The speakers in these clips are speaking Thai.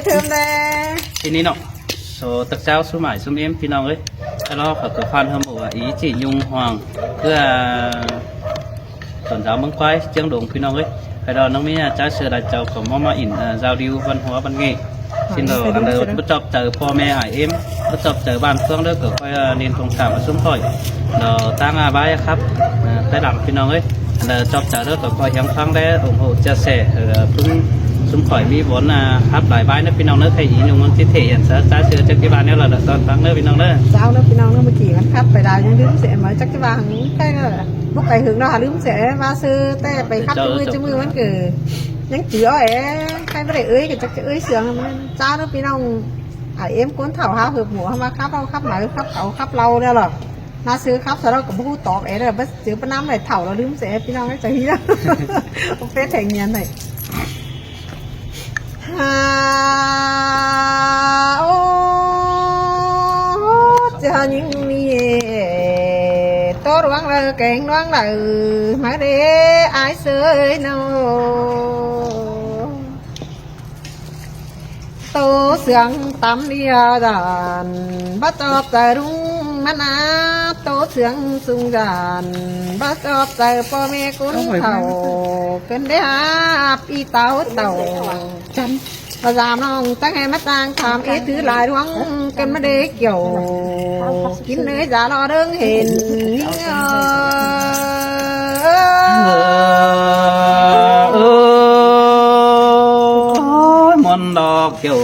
thơm đâyทีนี้เนาะโซตักเจ้าสู้หมายสู้เอ็มพี่น้องเอ้ยแล้วเราขอตัวฟันเขาบอกว่าý chỉ nhung hoàng เพื่อตอนเช้าเมืองควายเชียงดงพี่น้องเอ้ยใครดอนน้องมีจ้าเสือดาเจ้าของมาอินgiao lưu văn hóa văn nghệ xin lỗi anh đều bắt chọc chờพ่อแม่หายเอ็มbắt chọc chờบ้านเฟื่องเด้อเกิดค่อยเน้นตรงถามมาซุ้มข่อยเราตั้งอาบายครับได้หลังพี่น้องเอ้ยเราชอบchờเด้อเกิดค่อยยังฟังได้ủng hộ chia sẻพึ่งซุ้มข่อยมีvốnครับหลายใบนะพี่น้องเด้อใครอีหนุ่มมันที่เถียนซะจ้าเสือจากที่บ้านเนี่ยเราตอนฟังเด้อพี่น้องเด้อ sao nó pinong nó mới chỉ ngắn khắp phải đào những đứa sẽ mới chắc cái vàng cái lúc này hưởng đó hà đứa sẽ va sư te phải khắp cho mưa vẫn cứ những chữ ấy cái vấn đề ơi cái chắc ơi sướng sao nó pinong em cuốn thảo hao hợp mùa mà khắp máy khắp cậu khắp lâu đây rồi na sư khắp sau đó cũng hú tọt ấy rồi bất chữ năm này thảo nó đứa sẽ pinong cái chữ đó không phép thành nhân này cho những mi tốt đoán là kẹn đoán là mà để ai sơi nào tô sướng tắm đi đàn bắt chọp tại đúng mắt á tô sướng sung đàn bắt chọp tại po mẹ cuốn thầu cơn đế háp y tàu chân và giảm nong tăng hay mắt tăng tham ít thứ lại đúng cơn mắt đế kiểu kín nơi giá lo đơn hình mòn đỏ kiểu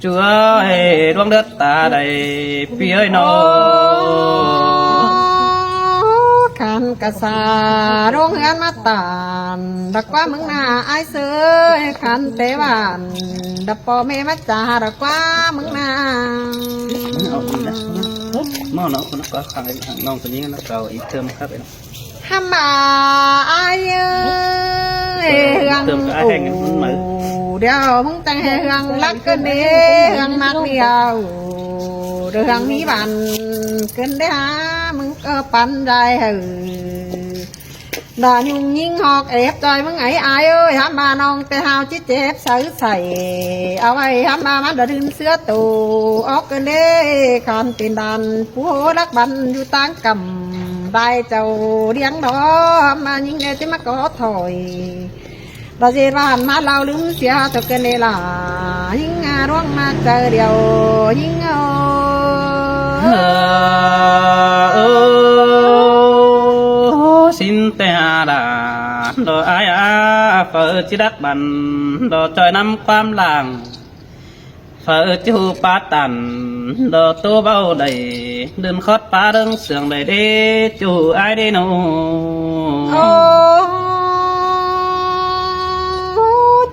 chúa hay đoan đất ta đầy phía nó khăn cả xa rong ăn mắt tàn đặc quá mừng na ai sơi khăn tế bản đập po mê mắt trà đặc quá mừng na nó có khăn nongตัวนี้nó vào ít thơm khác vậy ham bà ai ơi thơm cả hai cái mở đeo mong tăng hương lắc cơn đế hương mắt miêu được hương mỹ bàn cơn đế há mừng cơ pan dài hừ đà nhung nhìn họt ép trời mừng ấy ai ơi ham bà non tê hao chết chép sấy sầy ao ấy ham bà mắt đã đun sữa tù óc cơn đế khăn tiền đàn phú hố đắc bắn du tang cầm đại châu điếng đó mà nhìn nghe chứ mắt có thổi bà dê bàn má lao đứng xia thật cái này là những ruộng mà chờ điều những xin tè đà đồ ai phở chỉ đắc bàn đồ trời nămความlàng phở chú ba tàn đồ tô bao đầy đơn khót phá đơn sườn đầy đê chú ai đi nô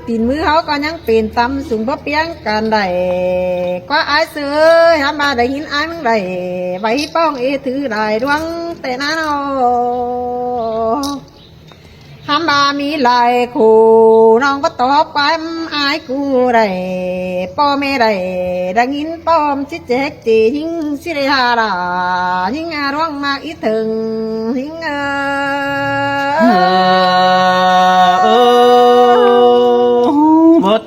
tiền mưa họ có những tiền tâm sùng bóp biếng càn đầy quá ai xưa hàm bà đầy hin ai mừng đầy vậy bông e thứ đầy đoan tệ ná nó hàm bà mi lại khổ non bắt tóc quám ai cu đầy po mê đầy đang hin bom chết chết chỉ những xí đề hà là những đoan mà ít thường những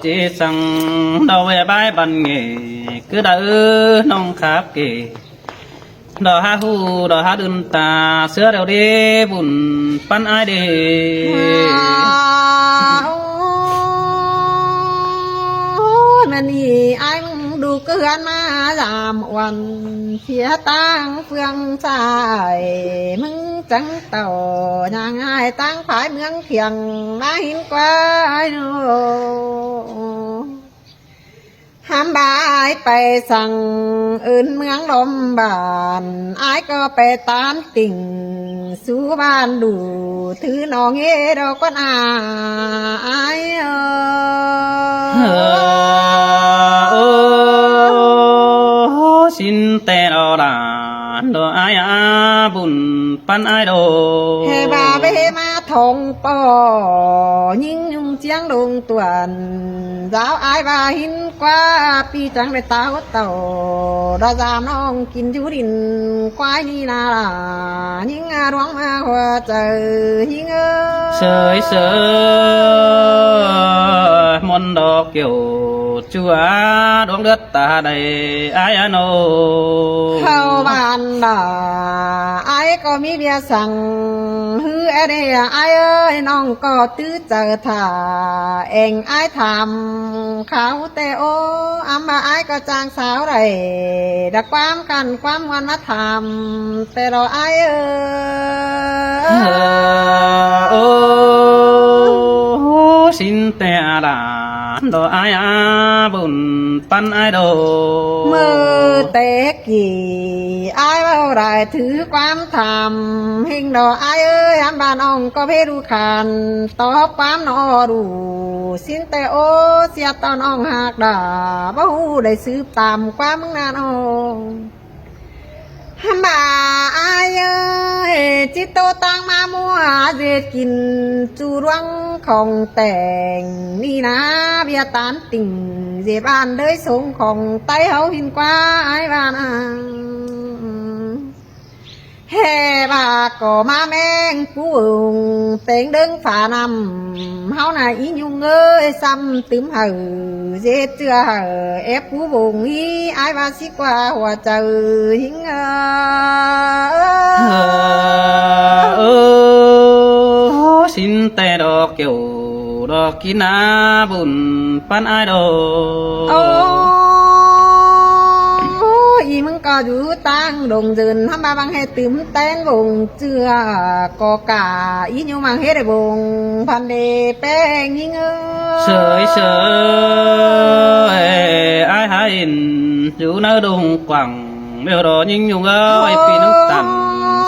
chỉ sang đầu về bãi bàn nghề cứ đỡ nông khắp kề đò ha hu đò ha đun ta sữa đều đi bùn pan ai đi mình đi ai đủ cứ ăn mà giảm oan phía tang phương xài mừng trắng tàu nhà ai tang phải mương khiêng má hin qua ai ham ba aiไปสั่งอื่นเมืองลมบานไอ้ก็ไปตามติ่งสู่บ้านดูถือน้องเอดอกก้นไอ้xin tè đò đà đồ ai bùn pan ai đồ hè bà bê ma thong bò nhưng nhung chiang đồn tuần giáo ai bà hin qua pi trắng để tao tàu đã giảm non kín chú đình quái đi là những đoán ma hoa trời những sơi mòn đỏ kiểu chúa đuông đất ta đầy ai anh ô เข้าบ้านด่าไอ้ก็มีเบียร์สั่งฮือไอ้เดียไอ้เอ้ยน้องก็ตื้อเจอถ่าเองไอ้ทำเขาแต่โออามาไอ้ก็จางสาวไรดักความกันความวันมาทำแต่เราไอ้เอ้ ô ย xin tè đàn đồ ai à bùn pan ai đồ มือเตะกี่ไอ้เบาได้ถือความทำหิงดอกไอ้เอ้ยอันบ้านอ่องก็เพรูขันตอบความนอดูสินแต่โอเสียตอนอ่องหักดาบ่ฮู้ได้สืบตามความมึงนานอ่องบ่าอายเอ้ยจิตโตตังมามัวเจ็ดกินจูรวงของแต่งนี่นะเบียตานติ่งเจ็บอ่านเด้ยสงของไตเฮาหินกว่าไอ้บ้านเฮ่บาก็มาแมงปูงเต็งดึงฝานำเฮาน่ะอียุงเอ้ยซ้ำตึมเห่อเจ็ดเจือเห่อเอฟผู้บงอีไอ้ว่าสิกว่าหัวเจอหิงxin tè đò kiểu đò kín á bùn pan ai đồ โอ้อีมึงก็อยู่ตั้งดงเดินทำมาบางให้ตึมเต้นวงเจือกอกาอีอยู่มังเฮ็ดได้วงพันเดแป้งยิงsới sới ai hay dù nơi đông quảng đều đó nhưng nhung ai pi nước tàn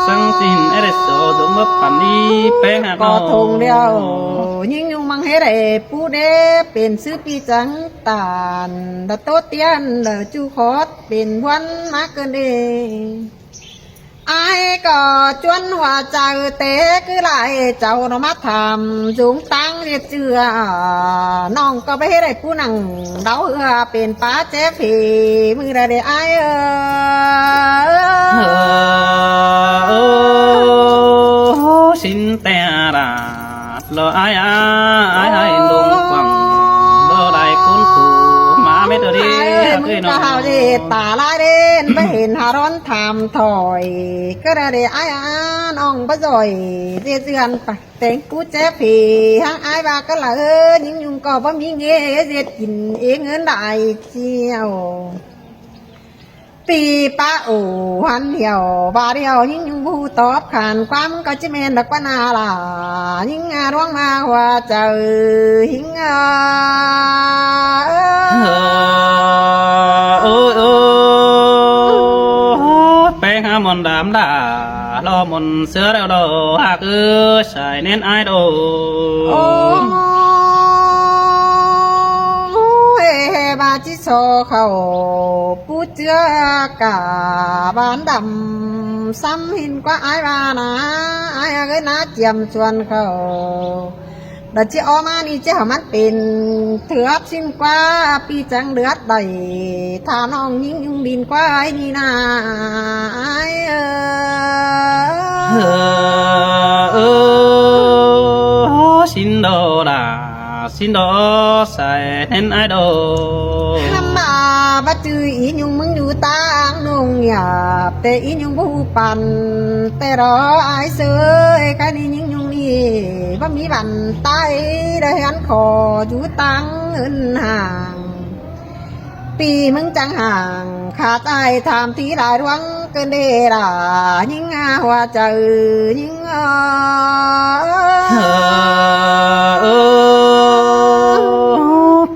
sang xin ereso đúng mất pan đi bé hạt ก็ทงเดียวยิงยุงมังเฮ็ดได้ผู้เดเป็นซื้อปีจังตานดะโตเตียนดะจูคอดเป็นวันมาเกินเดไอ้ก็จวนหัวใจเตะคือไรเจ้าเนามาทำจุงตังเรียกเจือน้องก็ไปให้ได้ผู้นั่งเดาเป็นป้าเจ๊ผีมือได้ไอ้xin tè đà lo ai ai đông quảng lo đại côn tù má mấy đứa đi มึงก็เฮาเดตาลายเด่นไปเห็นหาร้อนทำถอยก็ได้ไอ้น้องบ่จ่อยเจือนปะแต่งกูเจ๊ผีทั้งไอ้บาก็เลยยิ่งยุงก็บ่มีเงี้ยเจ็ดกินเองเงินได้เที่ยวปีป้าโอหันเหี่ยวบาเดียวยิ่งยุงผู้ตอบขานความก็จะเมนดักว่านาล่ะยิ่งร้องมาว่าเจอหิงbé ha mòn đám đã lo mòn sữa đeo đồ hạc ư xài nên ai đồ โอ้เฮบาจิโซเขาปูเจือกาบานดำซ้ำหินกว่าไอ้บานะไอ้ก็น่าเจียมชวนเขาแต่ที่ออกมานี่เจ้ามันเป็นเถือบสิ้นกว่าปีจังเดือดใดถ้าน้องยิ่งยุ่งดินกว่าไอ้นี่นาไอ้xin đồ đã xin đồ xài nên ai đồ ทำมาบัดจืออียุงมึงอยู่ต่างนงหยาบแต่อียุงผู้ปันแต่รอไอ้เสยแค่นี้ยิ่งยุงนี่ว่ามีบันไตได้หันคออยู่ตั้งเงินห่างปีมึงจังห่างขาดไอ้ทำที่ได้รวงเกินเดร่ายิ่งหัวใจยิ่ง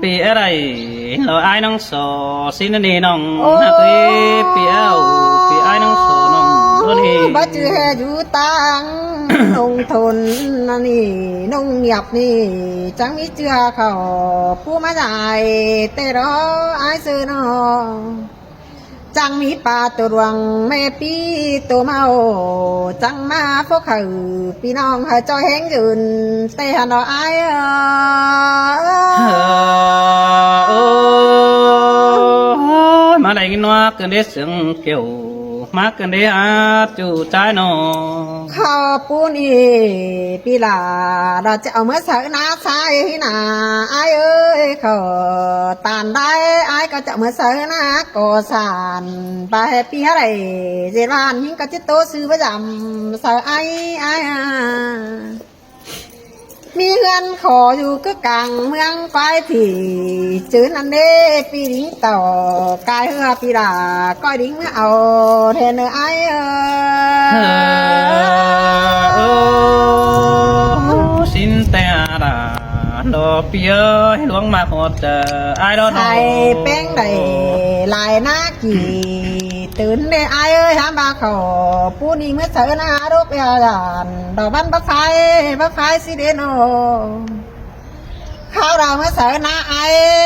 ปีอะไรเราไอ้น้องโซสินนี่น้องฮักปีเอาปีไอ้น้องโซน้องตัวนี้ บัดจืออยู่ตั้งนงทนนั่นนี่นงหยับนี่จังมีเจือเขาผู้มาได้แต่รอไอ้ซื้อนอจังมีป่าตัวรวงแม่ปีตัวเมาจังมาพวกเขาพี่น้องเขาจอยแห้งยืนแต่หันเอาไอ้mà đây nó cứ để sừng kiểu มากกันเดียจู่ใจหนอ ข้าวปูนี่ปีลาเราจะเอาเมื่อใส่นาใส่นาไอ้เอ้ยเขาตานได้ไอ้ก็จะเมื่อใส่นาก่อสานไปปีอะไรเจรานยิ่งก็จะโตซื้อประจำใส่ไอ้มีเงินขออยู่ก็กลางเมืองไฟที่จื้อนันเด้ปีดิ้งต่อกายเฮือปีลาก้อยดิ้งไม่เอาเทนเนอไอ้สินแต่ดาดอเปียให้หลวงมาหดไอ้ดอ ใส่แป้งได้ลายหน้ากี่ตื่นได้ไอ้เอ้ยหาบาเขาผู้นี้เมื่อเสาหน้ารบยาดานดอกบันบักไฟสิเดโนข้าวเราเมื่อเสาหน้าไอ้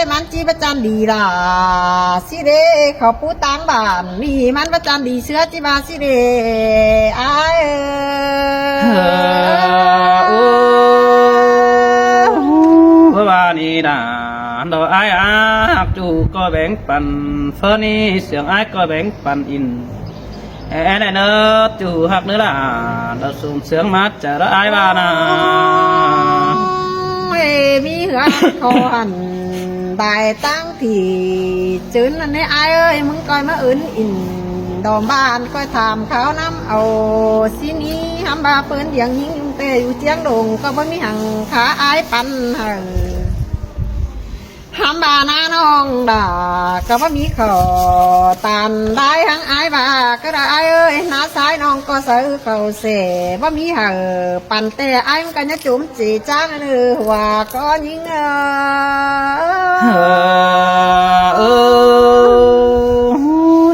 มันจีประจันดีล่ะสิเดเขาผู้ตังบ้านนี่มันประจันดีเสื้อจีบาสิเดไอ้เมื่อวานนี้ด่าดอกไอ้หักจูก็แบ่งปันเฟอร์นี่เสียงไอ้ก็แบ่งปันอินแอนเนอจูหักเนื้อด่าดอกสูงเสียงมัดจะละไอ้บ้านามีเหือคอนได้ตั้งที่จื้นอันนี้ไอ้เอ้ยมึงก้อยมาอื่นอินดอมบ้านก้อยถามเขาน้ำเอาสินี้ทำบาเปิ้นอย่างยิงยุงเตอยู่เจียงดงก็บ่มีหังขาไอ้ปันเฮทำบาหน้าน้องด่าก็บ่มีขอตานได้ทั้งไอ้บาก็ได้ไอ้เอ้ยหน้าซ้ายน้องก็ซื้อเขาเสบ่มีหังปันแต่ไอ้มันกันจะจุ่มจีจ้างเนื้อว่าก็ยิง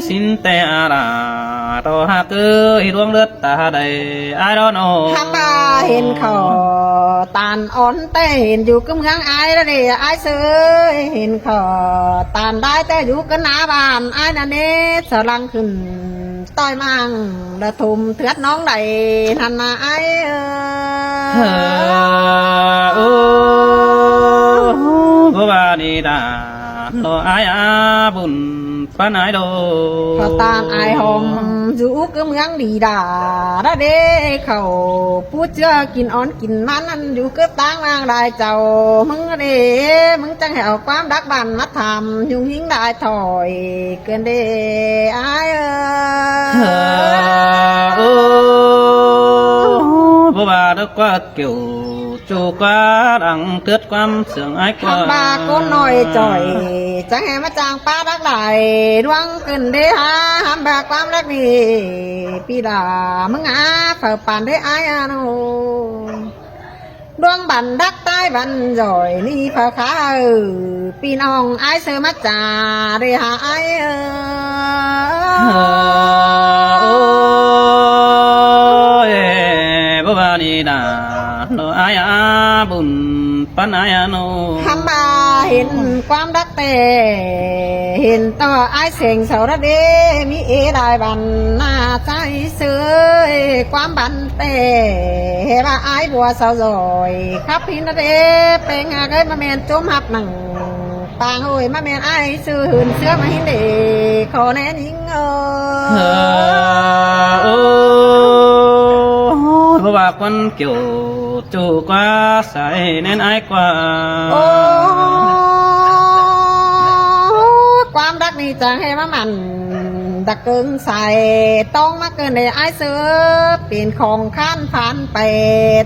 สินแต่ดาดอหักเอ้ยดวงเลือดตาใดไอ้ดอนอทำบาเห็นเขาตานอ่อนแต่เห็นอยู่กับเมืองไอ้ละเดียไอ้เสยเห็นเขาตานได้แต่อยู่กันหน้าบ้านไอ้นั่นเองสลังขึ้นต้อยมังระทุมเถือดน้องใดทันนาไอ้เพราะว่านี่ด่าดอไอ้บุญปานไอ้โดเขาตานไอ้หอมอยู่กับเมืองดีด่าละเด้เขาพูดเจ้ากินอ่อนกินมันนั่นอยู่กับต่างนางได้เจ้ามึงเด้มึงจังให้เอาความดักบันมาทำยุ่งหิ้งได้ถอยเกินเด้ไอ้เพราะว่าดอกกว่าเกี่ยวจูกว่าดังเตือดความเสื่องไอ้กว่าทำบาก้นหน่อยจ่อยจังให้มาจางป้ารักได้ดวงขึ้นได้ฮะทำบาความรักนี่ปีดามึงเฝ้าป่านได้ไอ้โนดวงบันดักใต้บันจ่อยนี่เฝ้าขาปีน้องไอ้เสือมาจ่าได้หาไอ้เพราะว่านี่ด่าดอไอ้บุญปานไอ้โนทำบาเห็นความรักแต่เห็นต่อไอ้เสียงเสาระเดมีเอได้บันหน้าใจเสือความบันแต่เฮว่าไอ้บัวสาวจอยครับพินเดเป็นงาเกยมาเมนจุ่มหับหนังปางโอยมาเมนไอ้ซื้อหืนเสื้อมาหินเดขอแน่ยิงเพราะว่าคนเกี่ยวจูกว่าใส่เน้นไอ้กว่าความรักนี่จะให้ว่ามันดักเกิงใส่ต้องมาเกินในไอ้เสือเปลี่ยนของข้านผ่านไป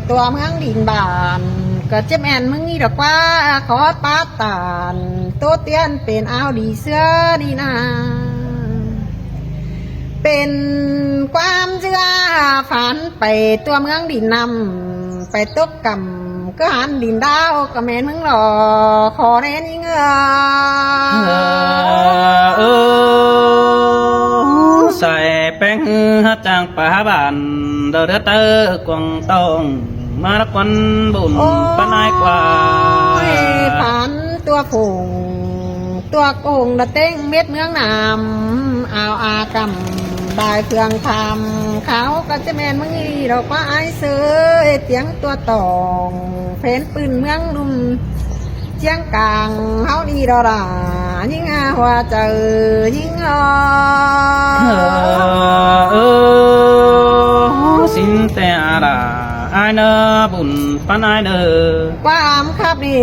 ตัวเมืองดินบานก็เจ็บแอนมึงนี่ดอกว่าขอปาตานตัวเตี้ยนเป็นเอาดีเสื้อดีนาเป็นความเชื่อฝันไปตัวเมืองดินนำไปตกกำก็หันดินดาวก็แม่นมึงหล่อขอแน่นี่เงใส่แป้งฮัจางป่าบานเดือดเตอกวงตองมาละควันบุญปนายกว่าฝันตัวผงตัวโกงดะเต้งเม็ดเมืองน้ำเอาอากำได้เครื่องทำเขาก็จะแม่นมึงอีดอกว่าไอ้เสือเตียงตัวตองเพนปืนเมืองนุ่มเจียงกลางเฮาดีดอดา những hoa trời những xin te là ai nơ bùn pan ai nơ qua ám khắp đi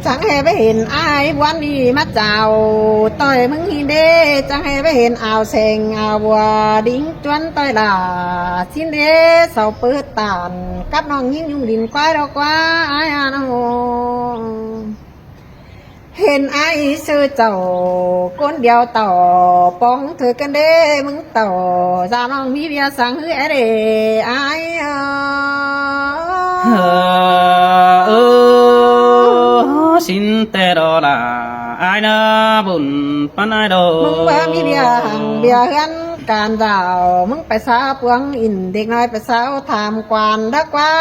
chẳng hề với hình ai quan đi mắt chào tôi mừng hi đê chẳng hề với hình ảo sèn ảo bùa đính chuẩn tôi là xin đê sau bữa tàn cắp nòng những nhung đình quái đâu quá ai à nó hình ai sư tàu con đeo tàu bóng thời cân đê mừng tàu ra nòng mi bia sáng hứa để ai xin te đó là ai nơ bùn pan ai đồ mừng ba mi bia hàng bia hânการดาวมึงไปสาวพวงอินเด็กน้อยไปสาวทำกวานดักว่า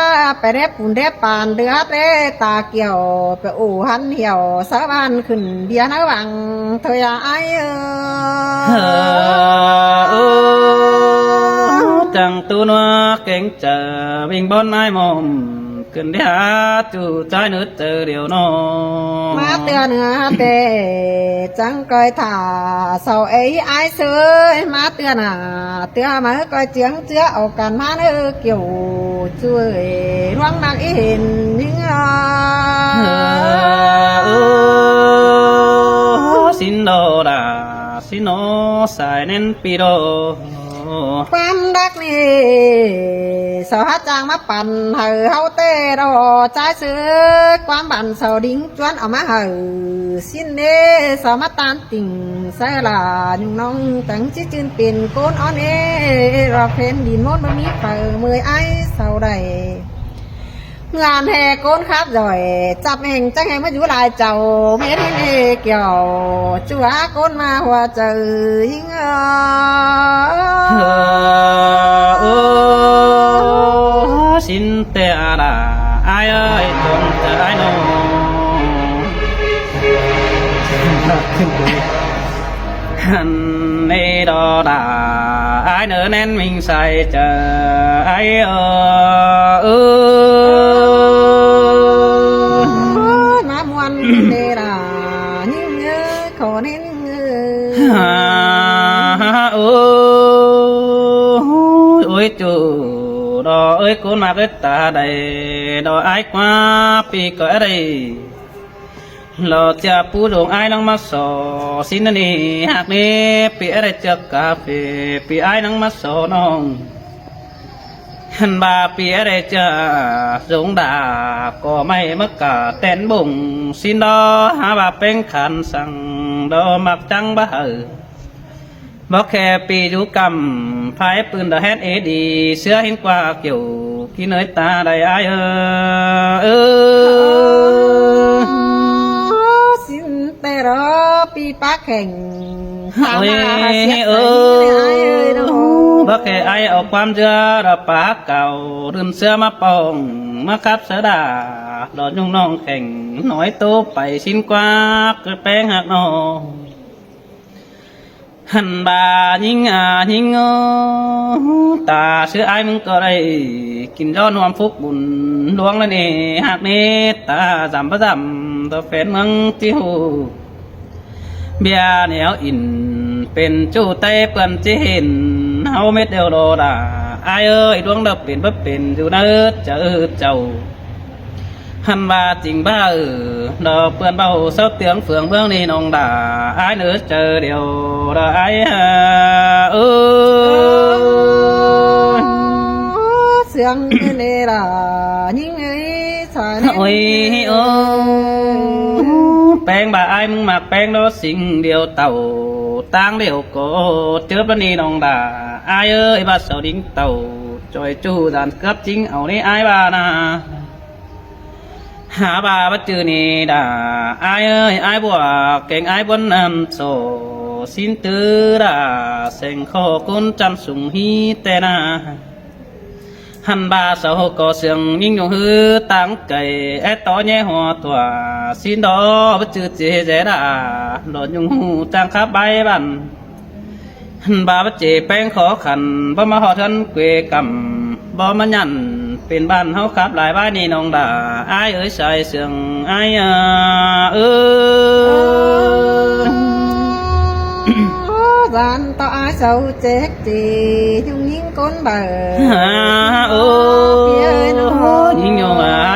ไปแรบปุ่นแรบปานเดือดเรตาเกี่ยวไปอู่หันเหี่ยวสาบานขึ้นเบียร์น้าวังเธออย่าไอจังตัวนัวเก่งเจอวิ่งบนไม้มอมขึ้นที่หาจู่ใจนึกเจอเดียวนอมาเตือนเนื้อเตจังก้อยถ่าเสาเอ้ยไอเสยมาเตือนเตือนมาก้อยเจียงเจือเอากันมาเนื้อเกี่ยวช่วยร่วงนักเห็นยิ่งสินโดดาสินโนสายเน้นปีโดความรักนี่สาวจางมาปั่นเห่าเฮาเต้รอใจซื้อความบันสาวดิ้งจวนเอามาเห่าสิ้นเน่สาวมาตานติ่งใส่ลายุ่งน้องตั้งชื่อจืนเป็นโกนอ่อนเอรอเพนดินมดมันมีเปิดมือไอ้สาวใดงานแห่โกนครับจ่อยจับแห่งจังแห่งมาอยู่ลายเจ้าเมียที่นี่เกี่ยวจัวโกนมาหัวเจอยิ่งสินเตอาดาไอ้เอ้ยตรงจะได้โนฮันเนดอดาไอ้เนื้อแน่นมิงใส่เจอไอ้น้ำวันเดรายิ่งเงือขอเน้นเงือโอ้ยจูดอเอ้ยคนมาเกิดตาใดดอไอ้กว่าปีก็อะไรเราจะพูดงไอ้น้องมาสอสินนี่หากนี้ปีอะไรจะกาเฟ่ปีไอ้น้องมาสอน้องหันบาปีอะไรจะสงดาก็ไม่มักกะเต้นบุ่งสินดอหาบาเป็นขันสั่งดอมักจังบ้าบอกแค่ปีดูกำพายปืนดอแฮนเอดีเสื้อเห็นกว่าเกี่ยวกินเนยตาได้ไอสินแต่รอปีปักแข่งโอ้ยบอกแค่ไอเอาความเชื่อระปากเก่าลืมเสื้อมาปองมาคับเสดาดอดยุ่งน้องแข่งหน่อยโตไปสินกว่าเกิดแป้งหักนอหันบายิงยิงตาเสื้อไอ้มึงก็ได้กินยอดนวมฟุกบุญดวงแล้วนี่หากนี้ตาจำประจำตัวแฟนเมืองที่หูเบียเหนียวอินเป็นจู้เต้เปื่อนจีเห็นเฮาเม็ดเดียวโดดาไอ้เอ้ยดวงดับเป็นบ่เป็นอยู่เนื้อเจ้าหันบาจริงบ้าดอกเปื่อนเบาเสาเตียงเฟืองเบื้องนี้น้องด่าไอ้เนื้อเจอเดียวดาไอ้เสียงเนรายิ่งเอ้ยสายโอ้ยแป้งบาไอ้มึงมาแป้งโดสิ่งเดียวเต่าตั้งเดียวก็เจอปนีน้องด่าไอ้เอ้ยบาเสาดิ้งเต่าจอยจู้ดานกับจริงเอานี่ไอ้บานาหาบาบัจจือนี่ด่าไอ้เอ้ยไอ้บัวเก่งไอ้บนน้ำโซสินตือด่าเสียงคอกุนจันสุงฮีแต่นาหันบาเสาก็เสียงยิ่งยงฮือตั้งไก่ไอ้ต่อแย่หัวตัวสินดอบัจจือเจเจด่าหลอดยงหูจังขับใบบันหันบาบัจเจแป้งขอขันบ่มาหอทันเกวกำบ่มายันเป็นบ้านเฮาขับหลายบ้านนี่น้องด่าไอ้เอ้ยใส่เสียงไอ้ sầu chết chị chung những con bờ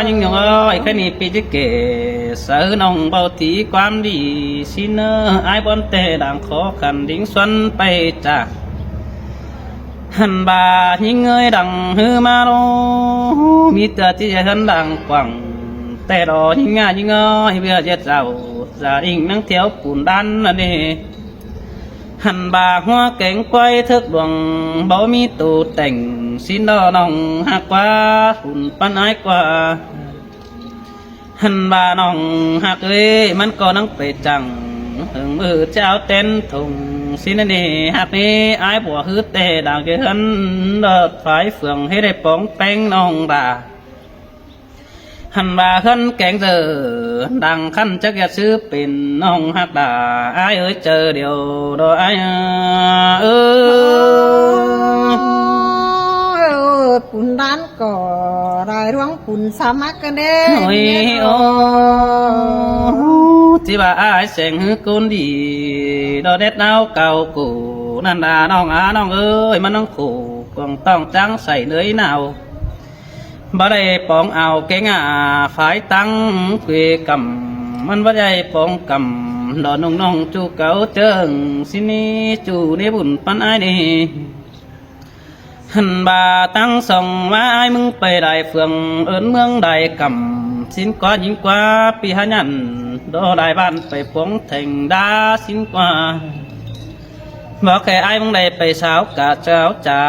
nhưng nhung ơi cái này bị kể sợ nông bao tí quan đi xin ai bọn tệ đang khó khăn đính xuân bay trả hẳn bà những người đằng hư ma đô mi tờ chỉ hơn đằng quảng tệ đó những ơi bây giờ giàu gia đình năng thiếu bùn đan nè hẳn bà hoa cánh quay thức đoàn bảo mi tù tỉnh xin đo nòng hạ qua hùn pan ái qua hẳn bà nòng hạ ơiมันก็นังไปจังหึงมือเจ้าเต้นถุงxin nè hạ nè áiบัวฮือเตดังเกหันเดิดไฟเฟืองให้ได้ป้องแป้งนองบ่าหันบาขึ้นแกงเจอดังขั้นจักอยากซื้อเป็นน้องฮักดาอ้ายเอ้ยเจอเดียวดออ้ายปุ่นด้านก่อได้ร่วงปุ่นสามักกันเด้ โอ้ยโอ้ที่ว่าอ้ายแสงหือคนดีดอเด็ดนาวเก่ากูนั่นดาน้องน้องเอ้ยมันน้องขู่กองต้องจังใส่เนื้อหนาวบ่ได้ปองเอาเก่งฝ่ายตั้งเกยกำมันบ่ได้ปองกำดอนน้องจูเก่าเจิงสินี้จูในบุญปันอ้ายนี่หันบาตั้งส่องว่าอ้ายมึงไปได้เฟืองเอิ้นเมืองได้กำสินกว่ายิ่งกว่าปีหายันดอได้บ้านไปปองแทงดาสินกว่าบอกแค่อ้ายมึงได้ไปสาวกะเจ้าจ่า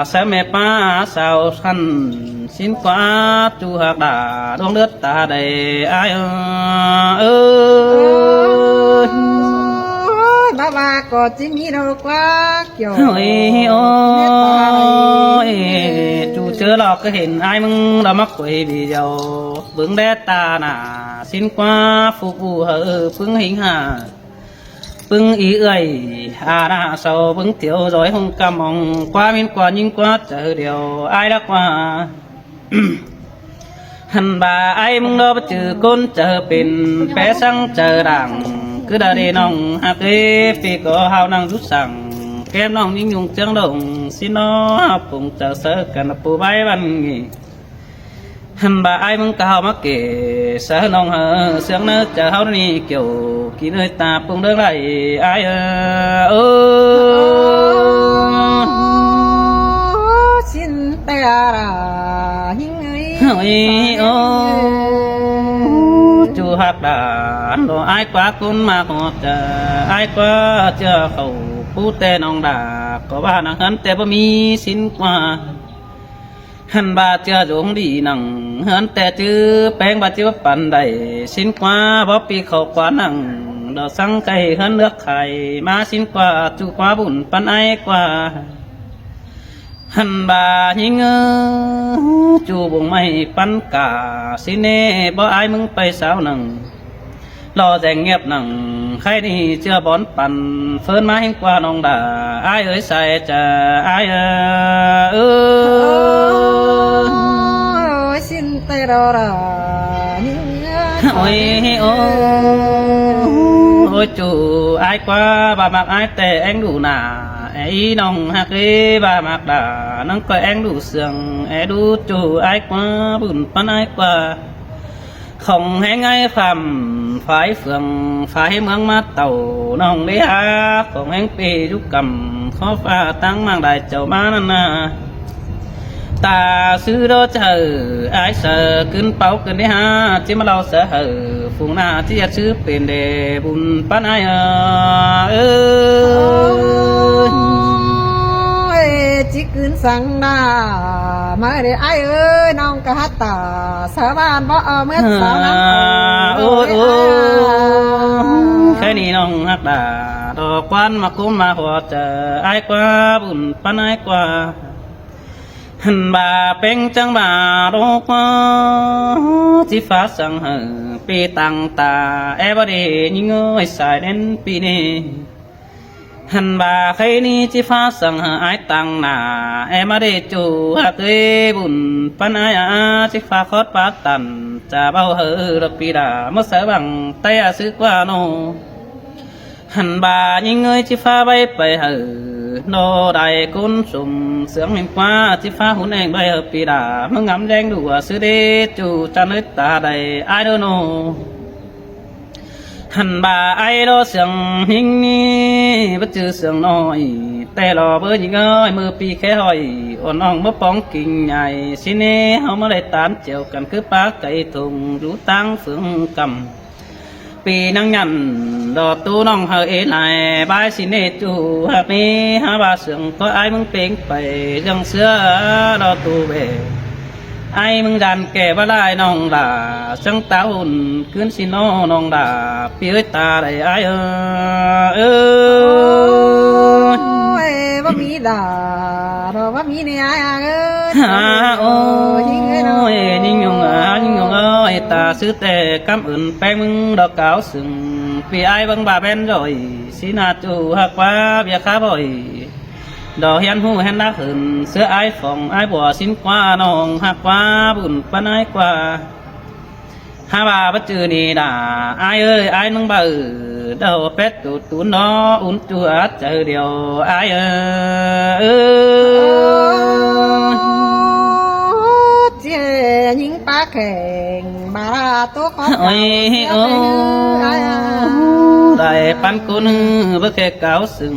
แสแม่ป้าสาวทันสินกว่าจูหักดาดวงเลือดตาได้อ้ายบ้าบ้าก็จะมีเรากว่าเกี่ยว โอ้ยโอ้ยจูเจอหลอกก็เห็นอ้ายมึงเรามักคุยดีเดียวเบิ่งแดดตาหนาสินกว่าฟูฟูเฮอพึ่งหิงหาพึ่งอีเอ้ยอาณาเศร้าพึ่งเที่ยวร้อยหงกำมองกว่ามินกว่ายิ่งกว่าเจอเดียวอ้ายรักว่าหันบ่าไอ้มึงรอเจอคนเจอเป็นแปะสังเจอดังคือดาดีน้องฮักเอปีก็เฮานั่งรุสั่งแก้มน้องยิ่งยุงเจียงดงสิน้อปุ่งเจอเสือกันปูใบบันงี้หันบ่าไอ้มึงก็เฮามาเก๋เสือน้องเฮอเสียงเนื้อเจอเฮานี่เกี่ยวกี่เนื้อตาปุ่งเรื่องไรไอ้สินแต่ราหิงโอ้ยโอ้จูหักดานโดไอ้กว่าคุณมาขอเจอไอ้กว่าเจอเขาผู้แต่น้องดาก็ว่านังหันแต่บ่มีสินกว่าหันบาเจอดวงดีนังหันแต่จื้อแป้งบาจิวปันได้สินกว่าบ่ปีเขากว่านังดอกสังไก่หันเลือกไข่มาสินกว่าจูกว่าบุญปันไอ้กว่าหันบาหิงจูบงไม่ปันกาสิเน่บ่อายมึงไปสาวหนังรอแจงเงียบหนังใครนี่เชื่อบอนปั่นเฟินมาเห็นกว่าน้องดาอายเอ้ยใส่จะอายสินแต่ราหิงโอ้ยโอ้จูอายกว่าบามักอายแต่เอ็งดูหนาไอ้น้องฮักเอ้บามักดานังก็เอ็งดูเสียงไอ้ดูจูอายกว่าบุญปันอายกว่าkhông hẹn ai phạm phải phường phải mướn mắt tàu nông đi ha không hẹn pi giúp cầm khó pha tăng mang đại chầu má nà ta sư đó chờ ai sợ cứng bao cứng đi ha chỉ mà lâu sợ hờ phùng na chỉ sư tiền để bùn pan ai chỉ cứng sang na mà để ai ơi nông cả hát tà sợ ban bỏ mất sao lắm ôi cái này nông hát đà đồ quan mà cũng mà họ chờ ai qua bùn pan ai quaหันบ่าเป็นจังบ่าโรคจีฟ้าสังหปีตังตาเอวดียิ่งเอ้ยสายเน้นปีนี้หันบ่าใครนี่จีฟ้าสังหไอตังหนาเอมาได้จูหักเอ้บุญปันไอจีฟ้าคอดปาตันจะเบาเฮอปีดาเมื่อเสบังไตอาซึกว่าโนหันบ่ายิ่งเอ้ยจีฟ้าไปเหอ nô đại cún sùng sướng hình qua chỉ phá hôn anh bay hợp bị đà mừng ngắm đen đùa sư đế chủ cha nơi ta đầy ai đâu nô hẳn bà ai đó sướng hình ni bất chư sướng nói tè lò bơ những ơi mưa pi khé hỏi ôn ong bắp bóng kinh nhảy xin nê hông mới lại tám triệu cần cứ bá cây thùng rú tăng phương cầmปีนังยันดอกตูน้องเฮเอไลบายสิเนจูฮักนี้ฮาบาเสืองก็ไอ้มึงเป่งไปเรื่องเสือดอกตูเบไอ้มึงดันแก่บ่ได้น้องด่าจังตาหุ่นขึ้นสิน้น้องด่าปีเอ้ยตาได้ไอ้เออ ว่ามีด่าเราว่ามีเนี่ยเอ้ย ฮาโอ้ยยิ่งยงเอ้ยตาซื้อแต่กำอื่นแป้งมึงดอกเก่าสึงปีไอ้บังบาเป็นrồiสีนาจูหักว่าเบียข้าบ่อยดอกเฮียนหูเห็นนักหืนเสื้อไอ้ฝ่องไอ้บัวสิ้นกว่าน้องหักว่าบุญปานไอ้กว่าฮาบาบัจจือนี่ด่าไอ้เอ้ยไอ้น้องบ่าเดาเป็ดตูตูน้ออุ่นจัวเจอเดียวไอ้เอ้ย เจียิงปลาแข่งมาตัวของ โอ้ยโอ้ได้ปันกุนเพื่อแค่เก่าสึง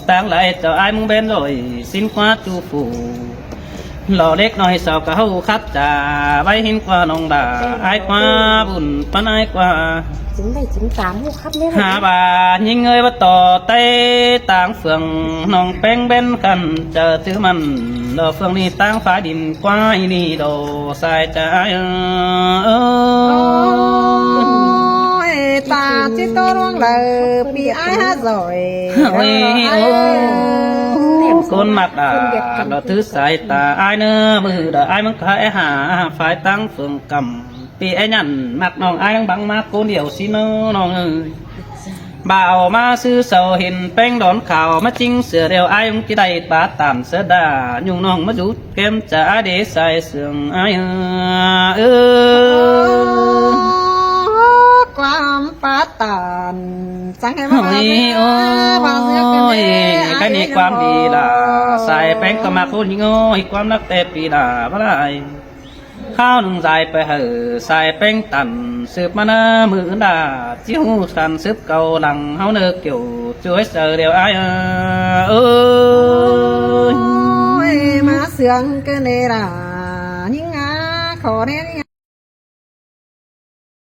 ตั้งไหลเจ้าไอ้มึงเป็นลอยสิ้นคว้าจูฟูหล่อเล็กน้อยสาวเก่าคัดจ่าไว้หินกว่าน้องด่าไอ้กว่าบุญปานไอ้กว่า chính đây chính tám hộ khắp lên หาบายิงเงยว่าต่อเต้ต่างเฟืองน้องแป้งเบนกันเจอถือมันดอกเฟืองนี่ตั้งฟ้าดินกว้ายนี่โดสายใจโอ้ยตาจิตโตร่วงเลยปีไอ้ฮะจ่อย โอ้ยโอ้คนมักด่าเราถือสายตาไอ้เนื้อมือด่าไอ้มึงขายหาฝ่ายตั้งเฟืองกำปีไอ้ยันมักน้องไอ้บังมาคนเดียวสิน้องเอ้ยบ่าวมาซื้อเสาเห็นแป้งดอนข่าวมาจริงเสือเดียวไอ้มึงจะได้ปาตามเสดายุ่งน้องมาจุดเกมจะเดใส่เสืองไอ้เออ ความปาตานสังให้มา โอ้ยโอ้ยแค่นี้ความดีล่ะใส่แป้งก็มาคนยิงโอ้ยความรักแต่ปีด่าบ่ได้ข้าวหนึ่งใส่ไปเหอะใส่แป้งตันสืบมาเนอมือด่าจิ้วสันสืบเก่าหลังเฮาเนอเกี่ยวช่วยเสือเดียวไอ้เอ้ย มาเสืองกันเลยล่ะยิ่งอ่ะขอเนี่ย